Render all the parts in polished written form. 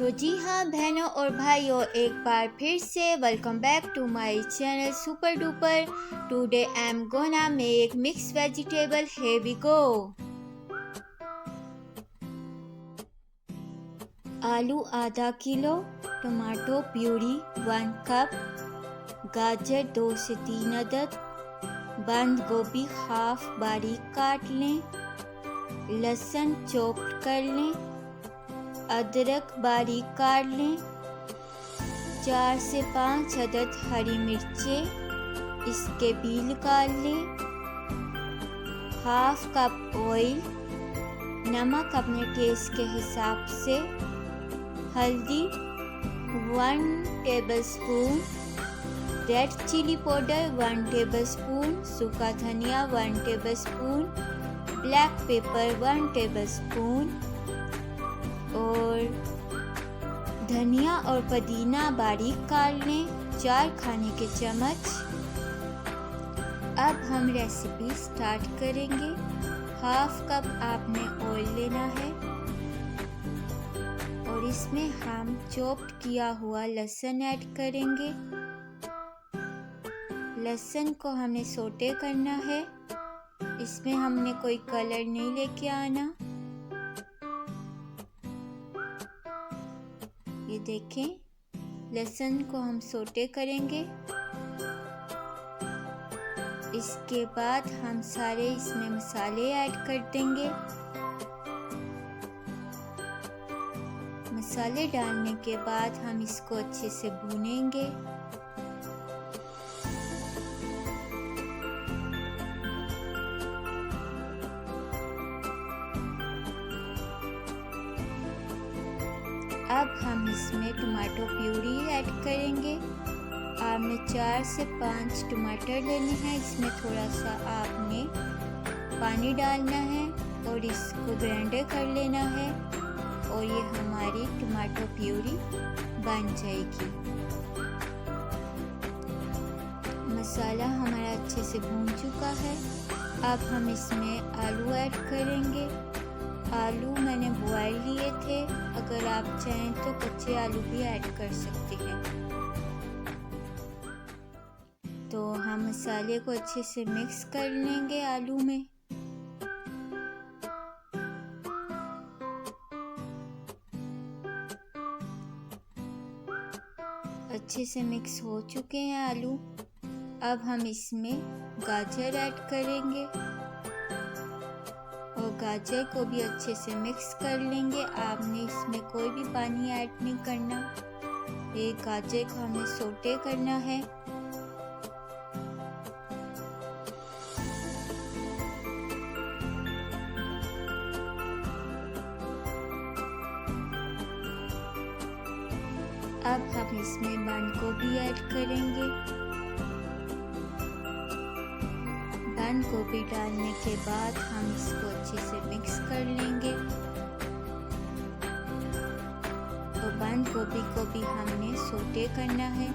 तो जी हाँ बहनों और भाइयों, एक बार फिर से welcome back to my channel super duper. Today I am gonna make mix vegetable. Here we go. आलू आधा किलो, टमाटो प्यूरी 1 कप, गाजर 2 से 3 अदद, बंद गोभी हाफ बारीक काट लें, लहसुन चॉप कर लें, अदरक बारीक काट लें, 4 से 5 अदद हरी मिर्चें, इसके बीज निकाल लें, हाफ कप ऑयल, नमक अपने टेस्ट के हिसाब से, हल्दी 1 tablespoon, red chilli powder 1 tablespoon, सूखा धनिया 1 टेबलस्पून, ब्लैक पेपर 1 टेबलस्पून और धनिया और पुदीना बारीक काट लें 4 खाने के चम्मच। अब हम रेसिपी स्टार्ट करेंगे। हाफ कप आपने ऑयल लेना है और इसमें हम चॉप्ड किया हुआ लहसुन ऐड करेंगे। लहसुन को हमने सोटे करना है, इसमें हमने कोई कलर नहीं लेके आना। ये देखें, लहसुन को हम सोटे करेंगे। इसके बाद हम सारे इसमें मसाले ऐड कर देंगे। मसाले डालने के बाद हम इसको अच्छे से भूनेंगे। अब हम इसमें टमाटो प्यूरी ऐड करेंगे। आपने 4 से 5 टमाटर लेने हैं। इसमें थोड़ा सा आपने पानी डालना है और इसको ग्राइंडर कर लेना है और ये हमारी टमाटो प्यूरी बन जाएगी। मसाला हमारा अच्छे से भून चुका है। अब हम इसमें आलू ऐड करेंगे। आलू मैंने बॉयल लिए थे, अगर आप चाहें तो कच्चे आलू भी ऐड कर सकते हैं। तो हम मसाले को अच्छे से मिक्स कर लेंगे आलू में। अच्छे से मिक्स हो चुके हैं आलू। अब हम इसमें गाजर ऐड करेंगे और गाजर को भी अच्छे से मिक्स कर लेंगे। आपने इसमें कोई भी पानी ऐड नहीं करना। ये गाजर को हमें सोटे करना है। अब हम इसमें बंद गोभी ऐड करेंगे। बंद गोभी डालने के बाद हम इसको अच्छे से मिक्स कर लेंगे। तो बंद गोभी को भी हमने सोटे करना है।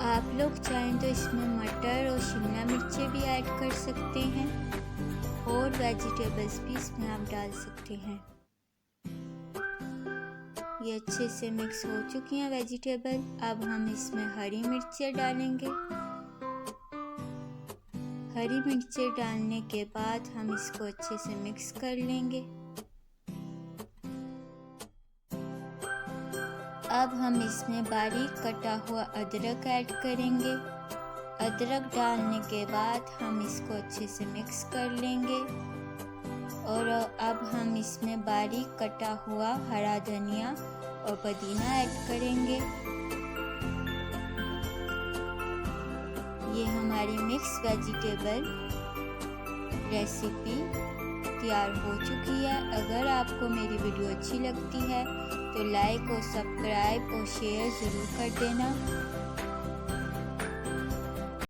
आप लोग चाहें तो इसमें मटर और शिमला मिर्चें भी ऐड कर सकते हैं और वेजिटेबल्स भी इसमें आप डाल सकते हैं। ये अच्छे से मिक्स हो चुकी हैं वेजिटेबल। अब हम इसमें हरी मिर्चें डालेंगे। हरी मिर्चें डालने के बाद हम इसको अच्छे से मिक्स कर लेंगे। अब हम इसमें बारीक कटा हुआ अदरक ऐड करेंगे। अदरक डालने के बाद हम इसको अच्छे से मिक्स कर लेंगे और अब हम इसमें बारीक कटा हुआ हरा धनिया और पुदीना ऐड करेंगे। ये हमारी मिक्स वेजिटेबल रेसिपी तैयार हो चुकी है। अगर आपको मेरी वीडियो अच्छी लगती है तो लाइक और सब्सक्राइब और शेयर ज़रूर कर देना।